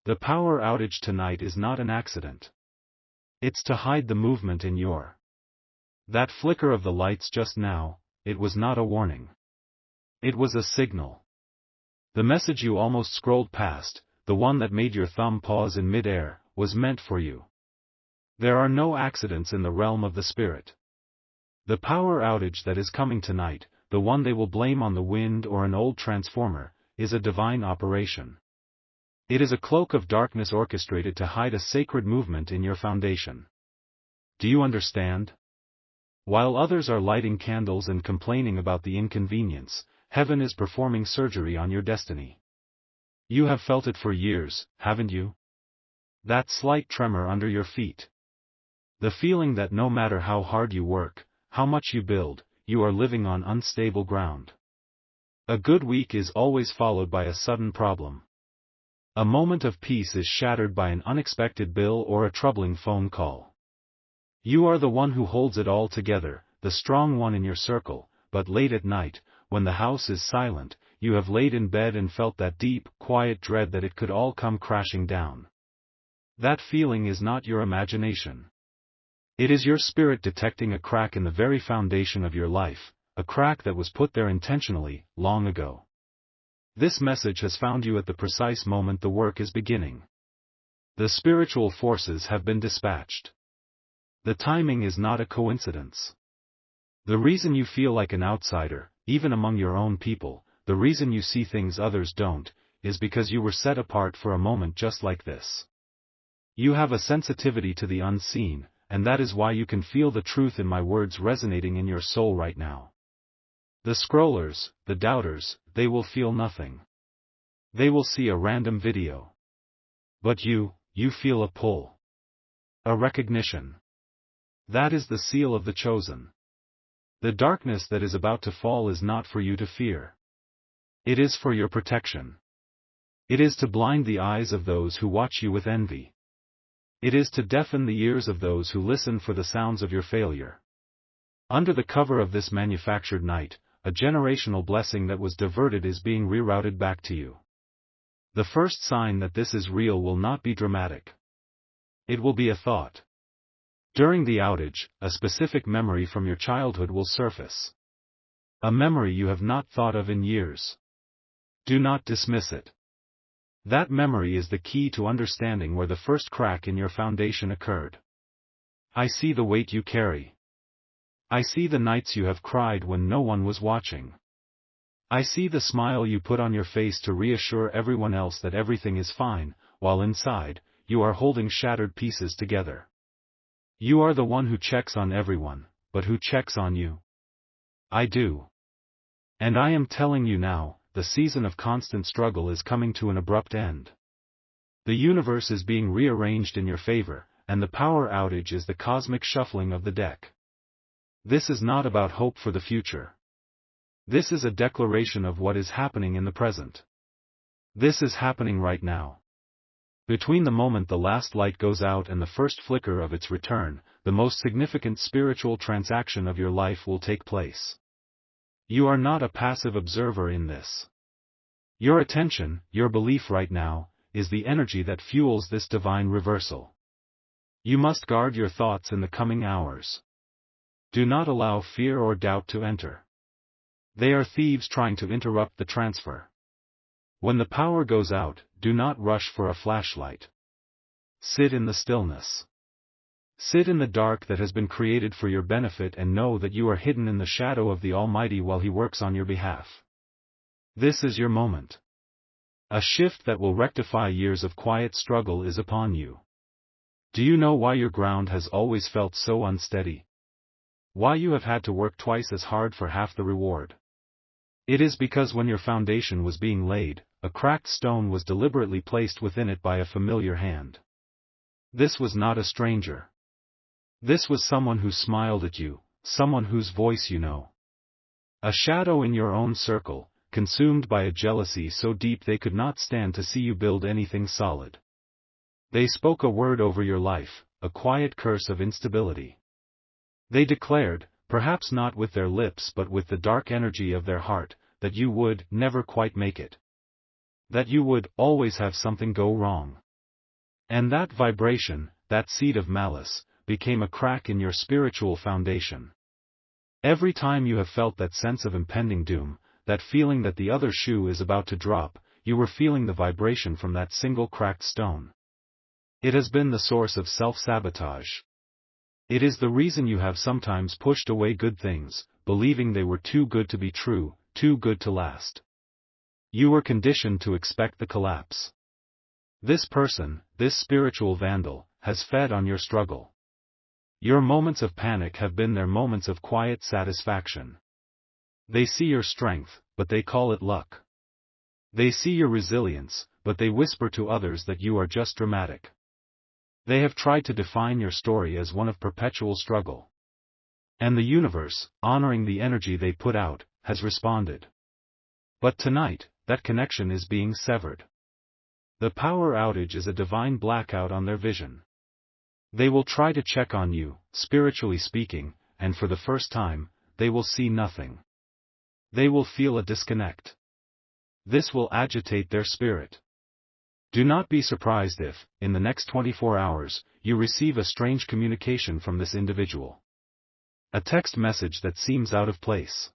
The power outage tonight is not an accident. It's to hide the movement in your. That flicker of the lights just now, it was not a warning. It was a signal. The message you almost scrolled past, the one that made your thumb pause in mid-air, was meant for you. There are no accidents in the realm of the spirit. The power outage that is coming tonight, the one they will blame on the wind or an old transformer, is a divine operation. It is a cloak of darkness orchestrated to hide a sacred movement in your foundation. Do you understand? While others are lighting candles and complaining about the inconvenience, heaven is performing surgery on your destiny. You have felt it for years, haven't you? That slight tremor under your feet. The feeling that no matter how hard you work, how much you build, you are living on unstable ground. A good week is always followed by a sudden problem. A moment of peace is shattered by an unexpected bill or a troubling phone call. You are the one who holds it all together, the strong one in your circle, but late at night, when the house is silent, you have laid in bed and felt that deep, quiet dread that it could all come crashing down. That feeling is not your imagination. It is your spirit detecting a crack in the very foundation of your life, a crack that was put there intentionally, long ago. This message has found you at the precise moment the work is beginning. The spiritual forces have been dispatched. The timing is not a coincidence. The reason you feel like an outsider, even among your own people, the reason you see things others don't, is because you were set apart for a moment just like this. You have a sensitivity to the unseen, and that is why you can feel the truth in my words resonating in your soul right now. The scrollers, the doubters, they will feel nothing. They will see a random video. But you feel a pull. A recognition. That is the seal of the chosen. The darkness that is about to fall is not for you to fear. It is for your protection. It is to blind the eyes of those who watch you with envy. It is to deafen the ears of those who listen for the sounds of your failure. Under the cover of this manufactured night, a generational blessing that was diverted is being rerouted back to you. The first sign that this is real will not be dramatic. It will be a thought. During the outage, a specific memory from your childhood will surface. A memory you have not thought of in years. Do not dismiss it. That memory is the key to understanding where the first crack in your foundation occurred. I see the weight you carry. I see the nights you have cried when no one was watching. I see the smile you put on your face to reassure everyone else that everything is fine, while inside, you are holding shattered pieces together. You are the one who checks on everyone, but who checks on you? I do. And I am telling you now, the season of constant struggle is coming to an abrupt end. The universe is being rearranged in your favor, and the power outage is the cosmic shuffling of the deck. This is not about hope for the future. This is a declaration of what is happening in the present. This is happening right now. Between the moment the last light goes out and the first flicker of its return, the most significant spiritual transaction of your life will take place. You are not a passive observer in this. Your attention, your belief right now, is the energy that fuels this divine reversal. You must guard your thoughts in the coming hours. Do not allow fear or doubt to enter. They are thieves trying to interrupt the transfer. When the power goes out, do not rush for a flashlight. Sit in the stillness. Sit in the dark that has been created for your benefit and know that you are hidden in the shadow of the Almighty while He works on your behalf. This is your moment. A shift that will rectify years of quiet struggle is upon you. Do you know why your ground has always felt so unsteady? Why you have had to work twice as hard for half the reward? It is because when your foundation was being laid, a cracked stone was deliberately placed within it by a familiar hand. This was not a stranger. This was someone who smiled at you, someone whose voice you know. A shadow in your own circle, consumed by a jealousy so deep they could not stand to see you build anything solid. They spoke a word over your life, a quiet curse of instability. They declared, perhaps not with their lips but with the dark energy of their heart, that you would never quite make it. That you would always have something go wrong. And that vibration, that seed of malice, became a crack in your spiritual foundation. Every time you have felt that sense of impending doom, that feeling that the other shoe is about to drop, you were feeling the vibration from that single cracked stone. It has been the source of self-sabotage. It is the reason you have sometimes pushed away good things, believing they were too good to be true, too good to last. You were conditioned to expect the collapse. This person, this spiritual vandal, has fed on your struggle. Your moments of panic have been their moments of quiet satisfaction. They see your strength, but they call it luck. They see your resilience, but they whisper to others that you are just dramatic. They have tried to define your story as one of perpetual struggle. And the universe, honoring the energy they put out, has responded. But tonight, that connection is being severed. The power outage is a divine blackout on their vision. They will try to check on you, spiritually speaking, and for the first time, they will see nothing. They will feel a disconnect. This will agitate their spirit. Do not be surprised if, in the next 24 hours, you receive a strange communication from this individual. A text message that seems out of place.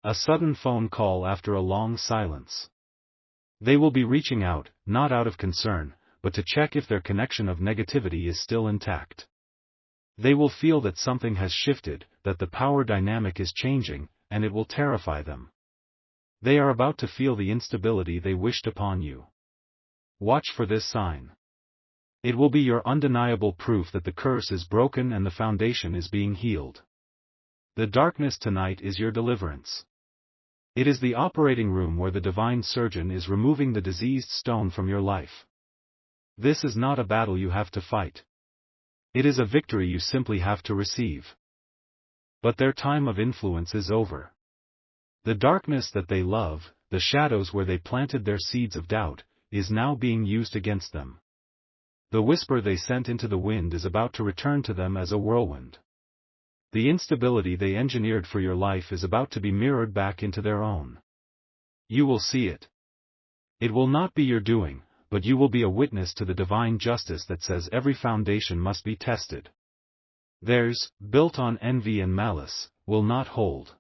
A sudden phone call after a long silence. They will be reaching out, not out of concern, but to check if their connection of negativity is still intact. They will feel that something has shifted, that the power dynamic is changing, and it will terrify them. They are about to feel the instability they wished upon you. Watch for this sign. It will be your undeniable proof that the curse is broken and the foundation is being healed. The darkness tonight is your deliverance. It is the operating room where the divine surgeon is removing the diseased stone from your life. This is not a battle you have to fight. It is a victory you simply have to receive. But their time of influence is over. The darkness that they love, the shadows where they planted their seeds of doubt, is now being used against them. The whisper they sent into the wind is about to return to them as a whirlwind. The instability they engineered for your life is about to be mirrored back into their own. You will see it. It will not be your doing, but you will be a witness to the divine justice that says every foundation must be tested. Theirs, built on envy and malice, will not hold.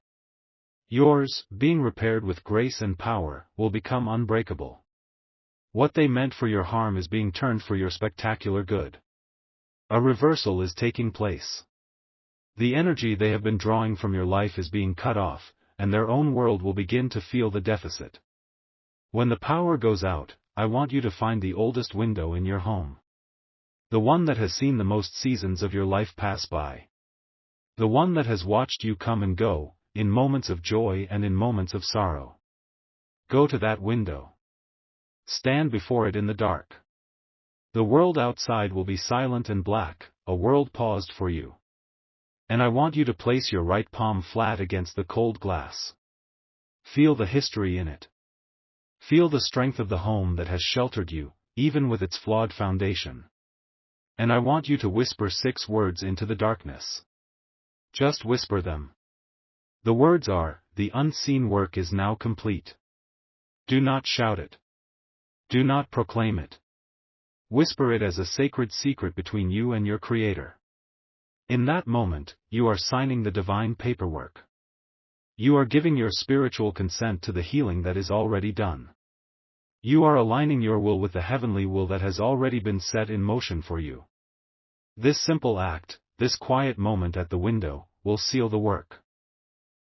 Yours, being repaired with grace and power, will become unbreakable. What they meant for your harm is being turned for your spectacular good. A reversal is taking place. The energy they have been drawing from your life is being cut off, and their own world will begin to feel the deficit. When the power goes out, I want you to find the oldest window in your home. The one that has seen the most seasons of your life pass by. The one that has watched you come and go, in moments of joy and in moments of sorrow. Go to that window. Stand before it in the dark. The world outside will be silent and black, a world paused for you. And I want you to place your right palm flat against the cold glass. Feel the history in it. Feel the strength of the home that has sheltered you, even with its flawed foundation. And I want you to whisper 6 words into the darkness. Just whisper them. The words are, the unseen work is now complete. Do not shout it. Do not proclaim it. Whisper it as a sacred secret between you and your Creator. In that moment, you are signing the divine paperwork. You are giving your spiritual consent to the healing that is already done. You are aligning your will with the heavenly will that has already been set in motion for you. This simple act, this quiet moment at the window, will seal the work.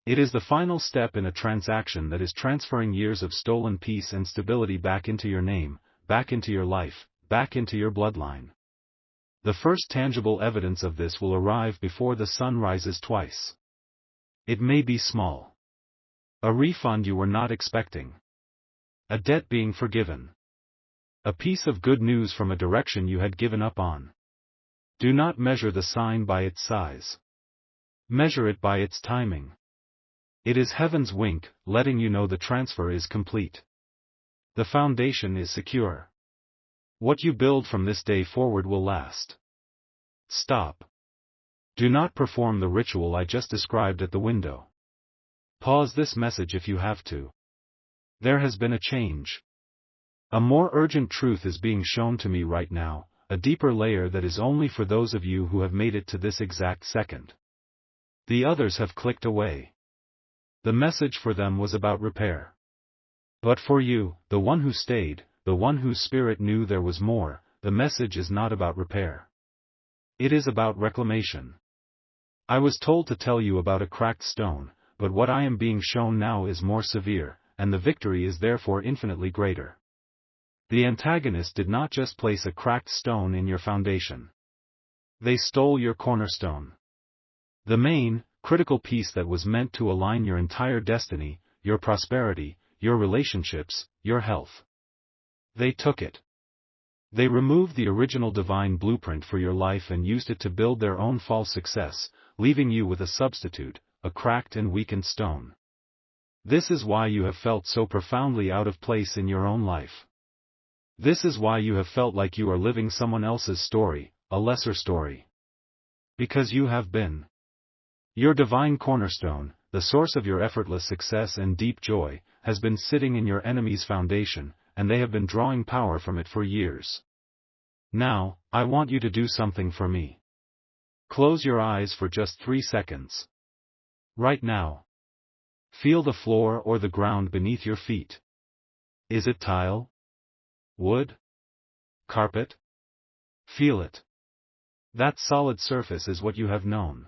It is the final step in a transaction that is transferring years of stolen peace and stability back into your name, back into your life, back into your bloodline. The first tangible evidence of this will arrive before the sun rises twice. It may be small. A refund you were not expecting. A debt being forgiven. A piece of good news from a direction you had given up on. Do not measure the sign by its size. Measure it by its timing. It is heaven's wink, letting you know the transfer is complete. The foundation is secure. What you build from this day forward will last. Stop. Do not perform the ritual I just described at the window. Pause this message if you have to. There has been a change. A more urgent truth is being shown to me right now, a deeper layer that is only for those of you who have made it to this exact second. The others have clicked away. The message for them was about repair. But for you, the one who stayed, the one whose spirit knew there was more, the message is not about repair. It is about reclamation. I was told to tell you about a cracked stone, but what I am being shown now is more severe, and the victory is therefore infinitely greater. The antagonist did not just place a cracked stone in your foundation. They stole your cornerstone. The main, critical piece that was meant to align your entire destiny, your prosperity, your relationships, your health. They took it. They removed the original divine blueprint for your life and used it to build their own false success, leaving you with a substitute, a cracked and weakened stone. This is why you have felt so profoundly out of place in your own life. This is why you have felt like you are living someone else's story, a lesser story. Because you have been. Your divine cornerstone, the source of your effortless success and deep joy, has been sitting in your enemy's foundation, and they have been drawing power from it for years. Now, I want you to do something for me. Close your eyes for just 3 seconds. Right now. Feel the floor or the ground beneath your feet. Is it tile? Wood? Carpet? Feel it. That solid surface is what you have known.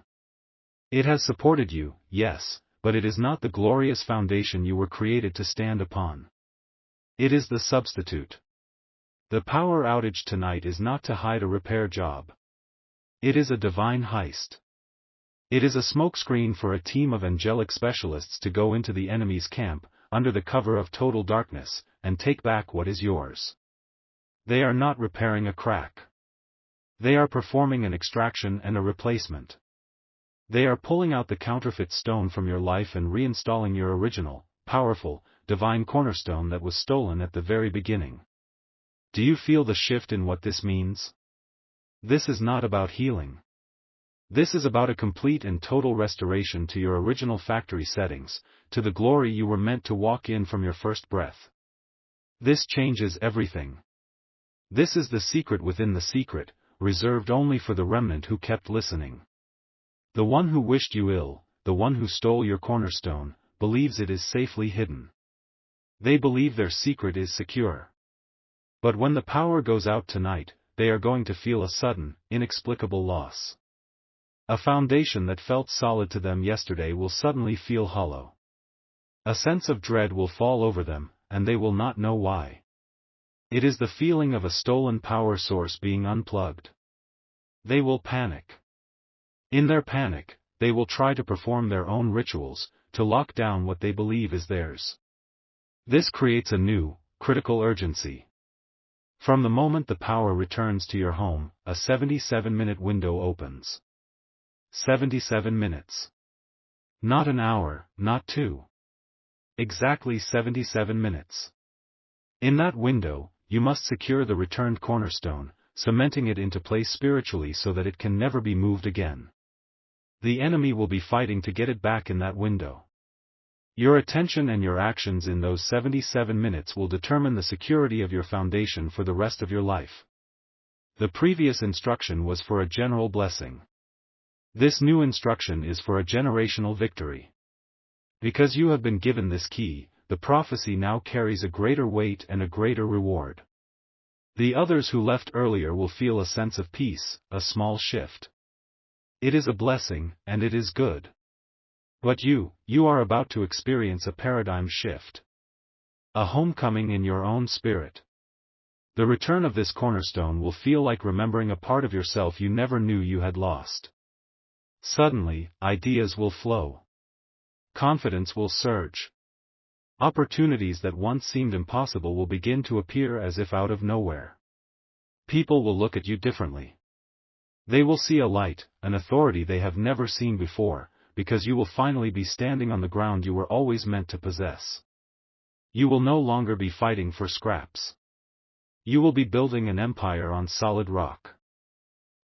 It has supported you, yes, but it is not the glorious foundation you were created to stand upon. It is the substitute. The power outage tonight is not to hide a repair job. It is a divine heist. It is a smokescreen for a team of angelic specialists to go into the enemy's camp, under the cover of total darkness, and take back what is yours. They are not repairing a crack. They are performing an extraction and a replacement. They are pulling out the counterfeit stone from your life and reinstalling your original, powerful, divine cornerstone that was stolen at the very beginning. Do you feel the shift in what this means? This is not about healing. This is about a complete and total restoration to your original factory settings, to the glory you were meant to walk in from your first breath. This changes everything. This is the secret within the secret, reserved only for the remnant who kept listening. The one who wished you ill, the one who stole your cornerstone, believes it is safely hidden. They believe their secret is secure. But when the power goes out tonight, they are going to feel a sudden, inexplicable loss. A foundation that felt solid to them yesterday will suddenly feel hollow. A sense of dread will fall over them, and they will not know why. It is the feeling of a stolen power source being unplugged. They will panic. In their panic, they will try to perform their own rituals, to lock down what they believe is theirs. This creates a new, critical urgency. From the moment the power returns to your home, a 77-minute window opens. 77 minutes. Not an hour, not 2. Exactly 77 minutes. In that window, you must secure the returned cornerstone, cementing it into place spiritually so that it can never be moved again. The enemy will be fighting to get it back in that window. Your attention and your actions in those 77 minutes will determine the security of your foundation for the rest of your life. The previous instruction was for a general blessing. This new instruction is for a generational victory. Because you have been given this key, the prophecy now carries a greater weight and a greater reward. The others who left earlier will feel a sense of peace, a small shift. It is a blessing, and it is good. But you are about to experience a paradigm shift. A homecoming in your own spirit. The return of this cornerstone will feel like remembering a part of yourself you never knew you had lost. Suddenly, ideas will flow. Confidence will surge. Opportunities that once seemed impossible will begin to appear as if out of nowhere. People will look at you differently. They will see a light, an authority they have never seen before, because you will finally be standing on the ground you were always meant to possess. You will no longer be fighting for scraps. You will be building an empire on solid rock.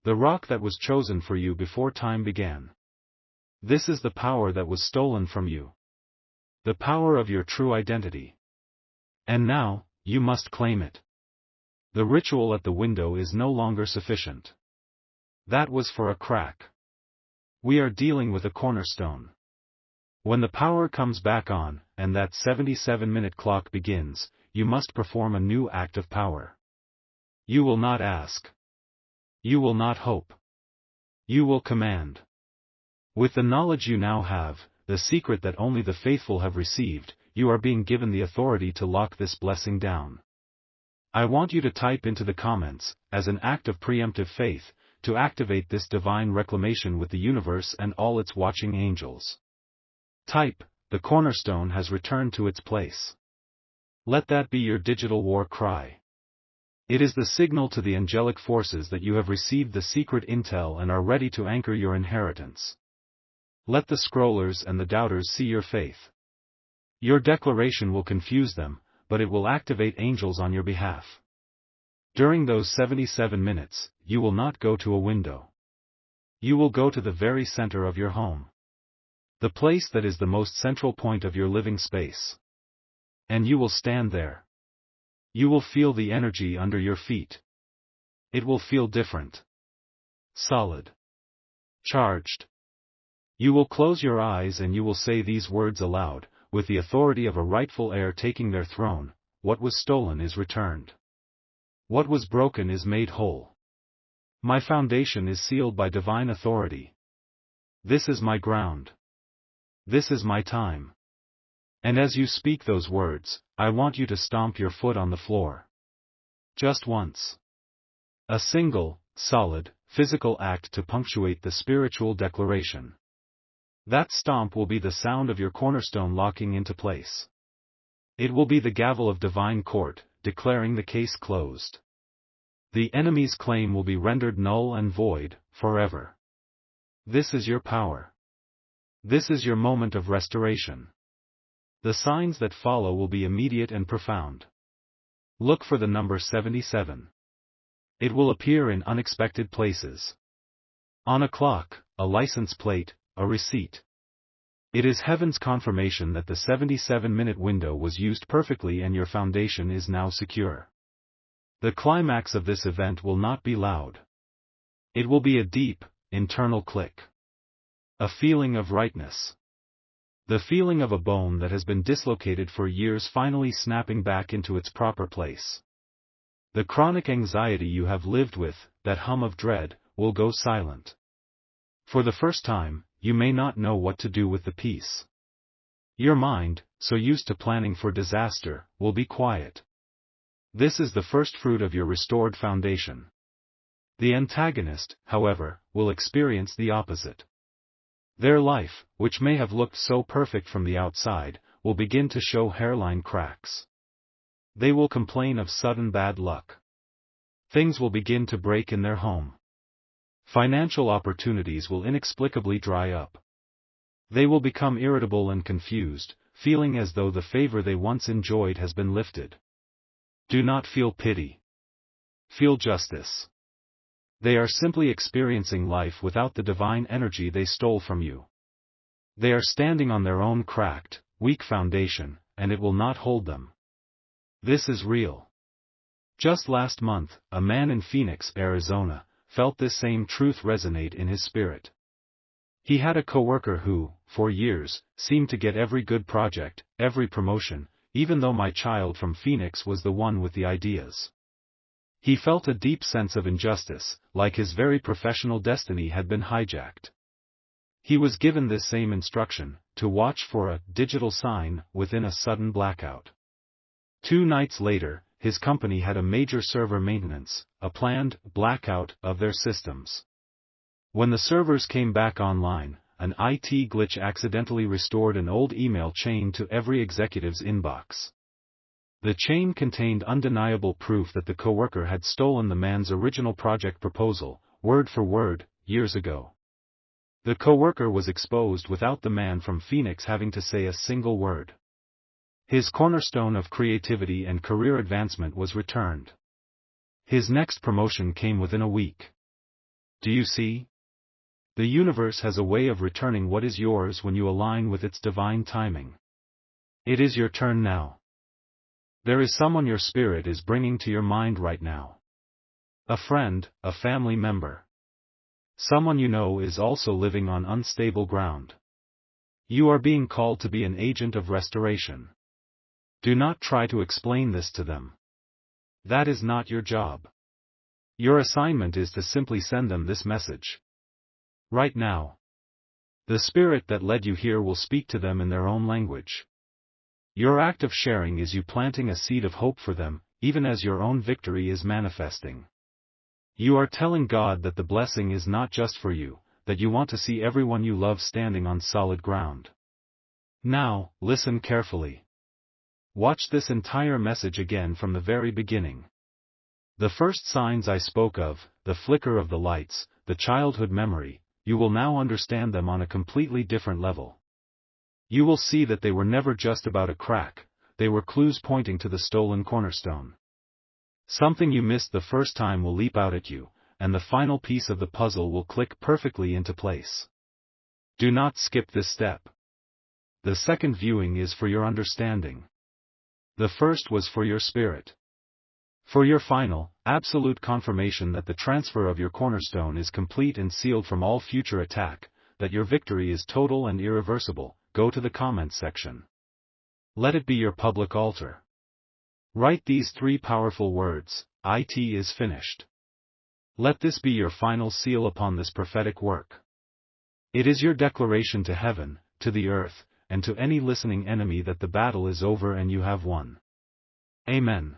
The rock that was chosen for you before time began. This is the power that was stolen from you. The power of your true identity. And now, you must claim it. The ritual at the window is no longer sufficient. That was for a crack. We are dealing with a cornerstone. When the power comes back on, and that 77-minute clock begins, you must perform a new act of power. You will not ask. You will not hope. You will command. With the knowledge you now have, the secret that only the faithful have received, you are being given the authority to lock this blessing down. I want you to type into the comments, as an act of preemptive faith, to activate this divine reclamation with the universe and all its watching angels. Type, the cornerstone has returned to its place. Let that be your digital war cry. It is the signal to the angelic forces that you have received the secret intel and are ready to anchor your inheritance. Let the scrollers and the doubters see your faith. Your declaration will confuse them, but it will activate angels on your behalf. During those 77 minutes, you will not go to a window. You will go to the very center of your home. The place that is the most central point of your living space. And you will stand there. You will feel the energy under your feet. It will feel different. Solid. Charged. You will close your eyes and you will say these words aloud, with the authority of a rightful heir taking their throne: what was stolen is returned. What was broken is made whole. My foundation is sealed by divine authority. This is my ground. This is my time. And as you speak those words, I want you to stomp your foot on the floor. Just once. A single, solid, physical act to punctuate the spiritual declaration. That stomp will be the sound of your cornerstone locking into place. It will be the gavel of divine court, declaring the case closed. The enemy's claim will be rendered null and void, forever. This is your power. This is your moment of restoration. The signs that follow will be immediate and profound. Look for the number 77. It will appear in unexpected places. On a clock, a license plate, a receipt. It is heaven's confirmation that the 77-minute window was used perfectly and your foundation is now secure. The climax of this event will not be loud. It will be a deep, internal click. A feeling of rightness. The feeling of a bone that has been dislocated for years finally snapping back into its proper place. The chronic anxiety you have lived with, that hum of dread, will go silent. For the first time, you may not know what to do with the peace. Your mind, so used to planning for disaster, will be quiet. This is the first fruit of your restored foundation. The antagonist, however, will experience the opposite. Their life, which may have looked so perfect from the outside, will begin to show hairline cracks. They will complain of sudden bad luck. Things will begin to break in their home. Financial opportunities will inexplicably dry up. They will become irritable and confused, feeling as though the favor they once enjoyed has been lifted. Do not feel pity. Feel justice. They are simply experiencing life without the divine energy they stole from you. They are standing on their own cracked, weak foundation, and it will not hold them. This is real. Just last month, a man in Phoenix, Arizona, felt this same truth resonate in his spirit. He had a coworker who, for years, seemed to get every good project, every promotion, even though my child from Phoenix was the one with the ideas. He felt a deep sense of injustice, like his very professional destiny had been hijacked. He was given this same instruction, to watch for a digital sign within a sudden blackout. 2 nights later, his company had a major server maintenance, a planned blackout of their systems. When the servers came back online, an IT glitch accidentally restored an old email chain to every executive's inbox. The chain contained undeniable proof that the coworker had stolen the man's original project proposal, word for word, years ago. The coworker was exposed without the man from Phoenix having to say a single word. His cornerstone of creativity and career advancement was returned. His next promotion came within a week. Do you see? The universe has a way of returning what is yours when you align with its divine timing. It is your turn now. There is someone your spirit is bringing to your mind right now. A friend, a family member. Someone you know is also living on unstable ground. You are being called to be an agent of restoration. Do not try to explain this to them. That is not your job. Your assignment is to simply send them this message. Right now. The Spirit that led you here will speak to them in their own language. Your act of sharing is you planting a seed of hope for them, even as your own victory is manifesting. You are telling God that the blessing is not just for you, that you want to see everyone you love standing on solid ground. Now, listen carefully. Watch this entire message again from the very beginning. The first signs I spoke of, the flicker of the lights, the childhood memory, you will now understand them on a completely different level. You will see that they were never just about a crack, they were clues pointing to the stolen cornerstone. Something you missed the first time will leap out at you, and the final piece of the puzzle will click perfectly into place. Do not skip this step. The second viewing is for your understanding. The first was for your spirit. For your final, absolute confirmation that the transfer of your cornerstone is complete and sealed from all future attack, that your victory is total and irreversible, go to the comments section. Let it be your public altar. Write these 3 powerful words, "It is finished." Let this be your final seal upon this prophetic work. It is your declaration to heaven, to the earth, and to any listening enemy that the battle is over and you have won. Amen.